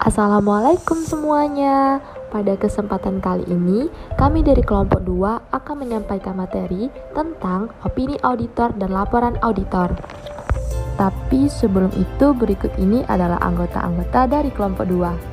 Assalamualaikum semuanya. Pada kesempatan kali ini, kami dari kelompok 2 akan menyampaikan materi tentang opini auditor dan laporan auditor. Tapi sebelum itu, berikut ini adalah anggota-anggota dari kelompok 2.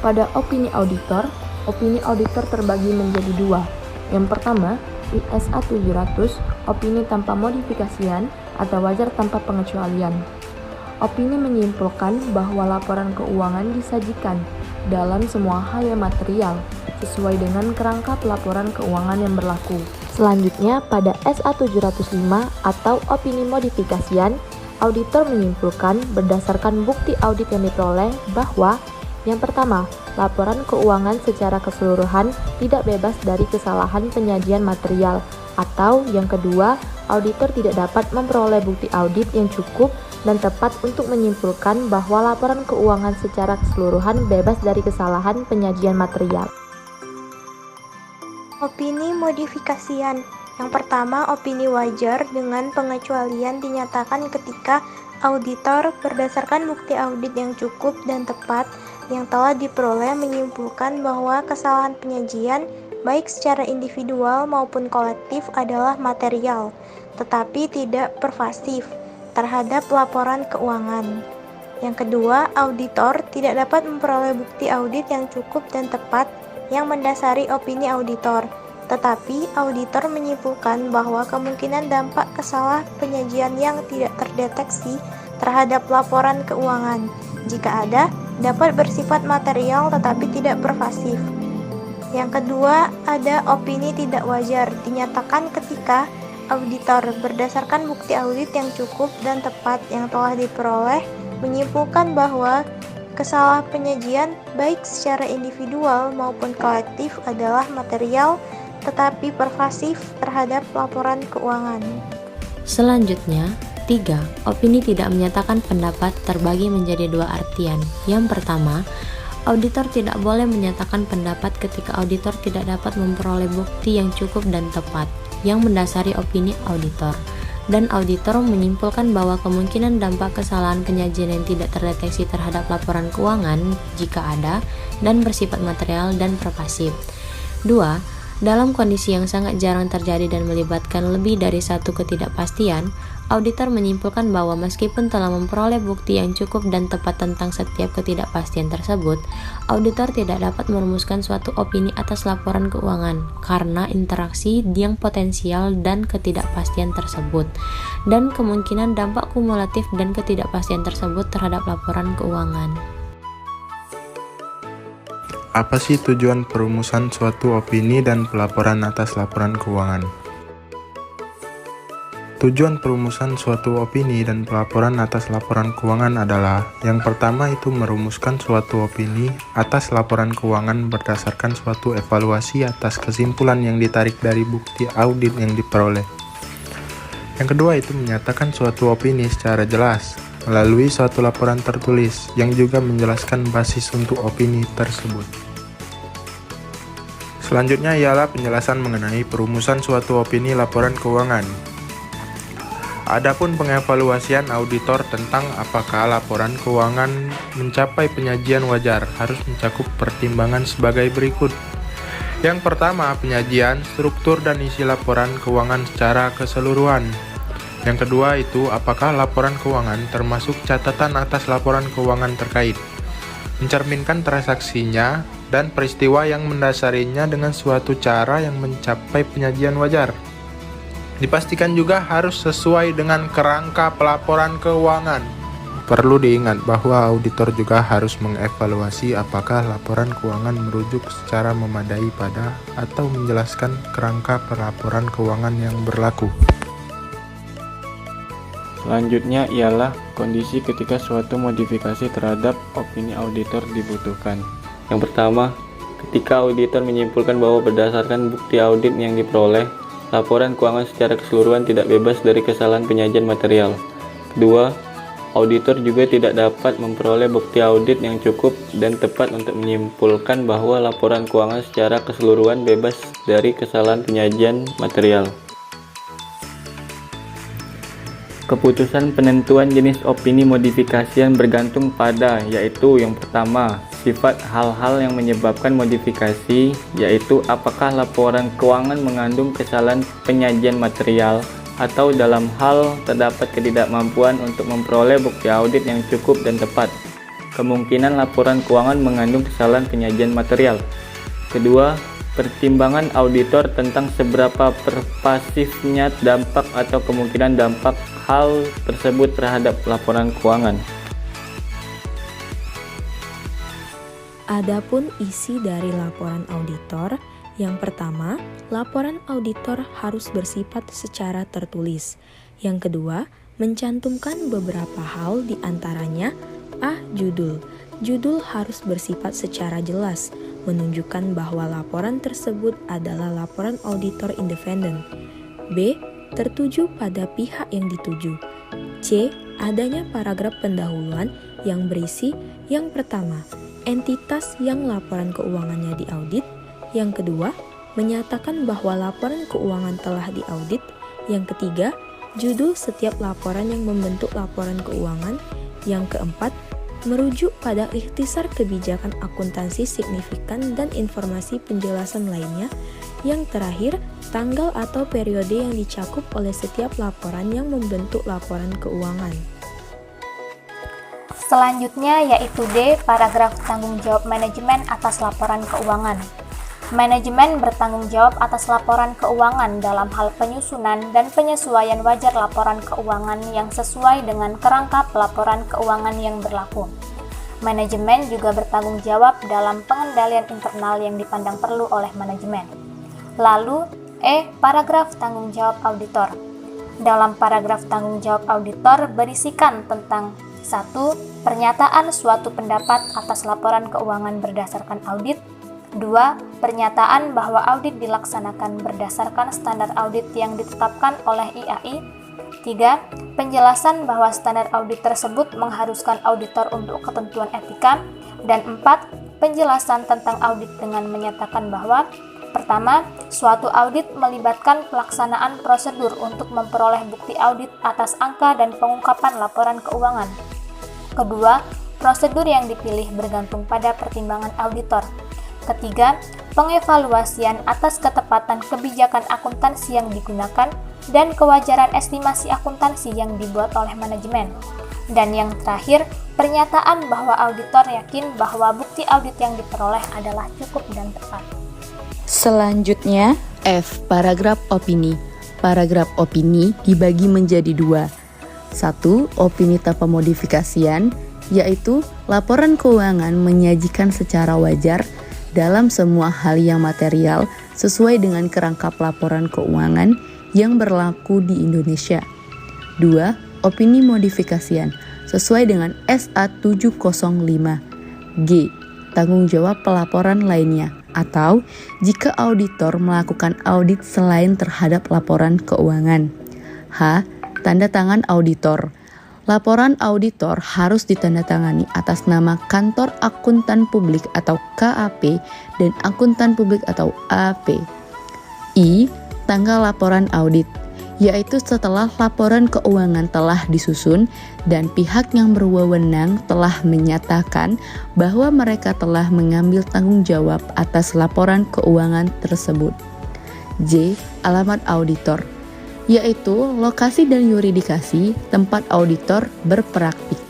Pada opini auditor terbagi menjadi dua. Yang pertama, ISA 700, opini tanpa modifikasian atau wajar tanpa pengecualian. Opini menyimpulkan bahwa laporan keuangan disajikan dalam semua hal yang material, sesuai dengan kerangka pelaporan keuangan yang berlaku. Selanjutnya, pada SA 705 atau opini modifikasian, auditor menyimpulkan berdasarkan bukti audit yang diperoleh bahwa yang pertama, laporan keuangan secara keseluruhan tidak bebas dari kesalahan penyajian material, atau yang kedua, auditor tidak dapat memperoleh bukti audit yang cukup dan tepat untuk menyimpulkan bahwa laporan keuangan secara keseluruhan bebas dari kesalahan penyajian material. Opini modifikasian. Yang pertama, opini wajar dengan pengecualian dinyatakan ketika auditor berdasarkan bukti audit yang cukup dan tepat yang telah diperoleh menyimpulkan bahwa kesalahan penyajian baik secara individual maupun kolektif adalah material, tetapi tidak pervasif terhadap laporan keuangan. Yang kedua, auditor tidak dapat memperoleh bukti audit yang cukup dan tepat yang mendasari opini auditor, tetapi auditor menyimpulkan bahwa kemungkinan dampak kesalahan penyajian yang tidak terdeteksi terhadap laporan keuangan, jika ada, dapat bersifat material tetapi tidak pervasif. Yang kedua, ada opini tidak wajar dinyatakan ketika auditor berdasarkan bukti audit yang cukup dan tepat yang telah diperoleh menyimpulkan bahwa kesalahan penyajian baik secara individual maupun kolektif adalah material tetapi pervasif terhadap laporan keuangan. Selanjutnya, 3. Opini tidak menyatakan pendapat terbagi menjadi dua artian. Yang pertama, auditor tidak boleh menyatakan pendapat ketika auditor tidak dapat memperoleh bukti yang cukup dan tepat yang mendasari opini auditor. Dan auditor menyimpulkan bahwa kemungkinan dampak kesalahan penyajian yang tidak terdeteksi terhadap laporan keuangan, jika ada, dan bersifat material dan pervasif. 2. Dalam kondisi yang sangat jarang terjadi dan melibatkan lebih dari satu ketidakpastian, auditor menyimpulkan bahwa meskipun telah memperoleh bukti yang cukup dan tepat tentang setiap ketidakpastian tersebut, auditor tidak dapat merumuskan suatu opini atas laporan keuangan karena interaksi yang potensial dan ketidakpastian tersebut, dan kemungkinan dampak kumulatif dan ketidakpastian tersebut terhadap laporan keuangan. Apa sih tujuan perumusan suatu opini dan pelaporan atas laporan keuangan? Tujuan perumusan suatu opini dan pelaporan atas laporan keuangan adalah yang pertama itu merumuskan suatu opini atas laporan keuangan berdasarkan suatu evaluasi atas kesimpulan yang ditarik dari bukti audit yang diperoleh. Yang kedua itu menyatakan suatu opini secara jelas melalui suatu laporan tertulis yang juga menjelaskan basis untuk opini tersebut. Selanjutnya ialah penjelasan mengenai perumusan suatu opini laporan keuangan. Adapun pengevaluasian auditor tentang apakah laporan keuangan mencapai penyajian wajar harus mencakup pertimbangan sebagai berikut. Yang pertama, penyajian, struktur dan isi laporan keuangan secara keseluruhan. Yang kedua itu apakah laporan keuangan termasuk catatan atas laporan keuangan terkait, mencerminkan transaksinya dan peristiwa yang mendasarinya dengan suatu cara yang mencapai penyajian wajar. Dipastikan juga harus sesuai dengan kerangka pelaporan keuangan. Perlu diingat bahwa auditor juga harus mengevaluasi apakah laporan keuangan merujuk secara memadai pada atau menjelaskan kerangka pelaporan keuangan yang berlaku. Selanjutnya ialah kondisi ketika suatu modifikasi terhadap opini auditor dibutuhkan. Yang pertama, ketika auditor menyimpulkan bahwa berdasarkan bukti audit yang diperoleh, laporan keuangan secara keseluruhan tidak bebas dari kesalahan penyajian material. Kedua, auditor juga tidak dapat memperoleh bukti audit yang cukup dan tepat untuk menyimpulkan bahwa laporan keuangan secara keseluruhan bebas dari kesalahan penyajian material. Keputusan penentuan jenis opini modifikasian bergantung pada, yaitu yang pertama, sifat hal-hal yang menyebabkan modifikasi, yaitu apakah laporan keuangan mengandung kesalahan penyajian material, atau dalam hal terdapat ketidakmampuan untuk memperoleh bukti audit yang cukup dan tepat. Kemungkinan laporan keuangan mengandung kesalahan penyajian material. Kedua, pertimbangan auditor tentang seberapa pervasifnya dampak atau kemungkinan dampak hal tersebut terhadap laporan keuangan. Adapun isi dari laporan auditor, yang pertama, laporan auditor harus bersifat secara tertulis. Yang kedua, mencantumkan beberapa hal di antaranya A. Judul. Judul harus bersifat secara jelas, menunjukkan bahwa laporan tersebut adalah laporan auditor independen. B. Tertuju pada pihak yang dituju. C. Adanya paragraf pendahuluan yang berisi yang pertama, entitas yang laporan keuangannya diaudit. Yang kedua, menyatakan bahwa laporan keuangan telah diaudit. Yang ketiga, judul setiap laporan yang membentuk laporan keuangan. Yang keempat, merujuk pada ikhtisar kebijakan akuntansi signifikan dan informasi penjelasan lainnya. Yang terakhir, tanggal atau periode yang dicakup oleh setiap laporan yang membentuk laporan keuangan. Selanjutnya yaitu D, paragraf tanggung jawab manajemen atas laporan keuangan. Manajemen bertanggung jawab atas laporan keuangan dalam hal penyusunan dan penyesuaian wajar laporan keuangan yang sesuai dengan kerangka pelaporan keuangan yang berlaku. Manajemen juga bertanggung jawab dalam pengendalian internal yang dipandang perlu oleh manajemen. Lalu, E, paragraf tanggung jawab auditor. Dalam paragraf tanggung jawab auditor berisikan tentang 1. Pernyataan suatu pendapat atas laporan keuangan berdasarkan audit. 2. Pernyataan bahwa audit dilaksanakan berdasarkan standar audit yang ditetapkan oleh IAI. 3. Penjelasan bahwa standar audit tersebut mengharuskan auditor untuk ketentuan etika. Dan 4. Penjelasan tentang audit dengan menyatakan bahwa pertama, suatu audit melibatkan pelaksanaan prosedur untuk memperoleh bukti audit atas angka dan pengungkapan laporan keuangan. Kedua, prosedur yang dipilih bergantung pada pertimbangan auditor. Ketiga, pengevaluasian atas ketepatan kebijakan akuntansi yang digunakan dan kewajaran estimasi akuntansi yang dibuat oleh manajemen. Dan yang terakhir, pernyataan bahwa auditor yakin bahwa bukti audit yang diperoleh adalah cukup dan tepat. Selanjutnya, F. Paragraf opini. Paragraf opini dibagi menjadi dua. 1. Opini tanpa modifikasian, yaitu laporan keuangan menyajikan secara wajar dalam semua hal yang material sesuai dengan kerangka pelaporan keuangan yang berlaku di Indonesia. 2. Opini modifikasian sesuai dengan SA 705. G. Tanggung jawab pelaporan lainnya, atau jika auditor melakukan audit selain terhadap laporan keuangan. H. Tanda tangan auditor. Laporan auditor harus ditandatangani atas nama Kantor Akuntan Publik atau KAP dan Akuntan Publik atau AP. I. Tanggal laporan audit, yaitu setelah laporan keuangan telah disusun dan pihak yang berwenang telah menyatakan bahwa mereka telah mengambil tanggung jawab atas laporan keuangan tersebut. J. Alamat auditor, yaitu lokasi dan yuridikasi tempat auditor berpraktik.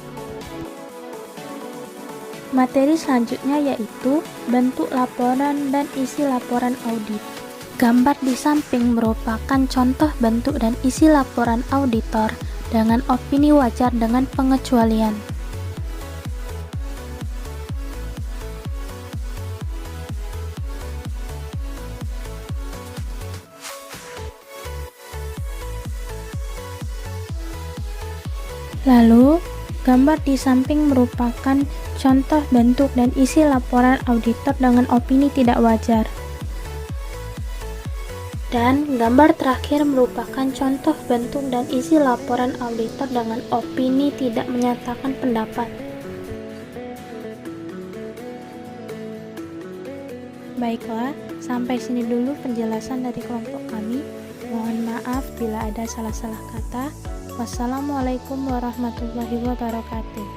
Materi selanjutnya yaitu bentuk laporan dan isi laporan audit. Gambar di samping merupakan contoh bentuk dan isi laporan auditor dengan opini wajar dengan pengecualian. Lalu, gambar di samping merupakan contoh bentuk dan isi laporan auditor dengan opini tidak wajar. Dan gambar terakhir merupakan contoh bentuk dan isi laporan auditor dengan opini tidak menyatakan pendapat. Baiklah, sampai sini dulu penjelasan dari kelompok kami. Mohon maaf bila ada salah-salah kata. Wassalamualaikum warahmatullahi wabarakatuh.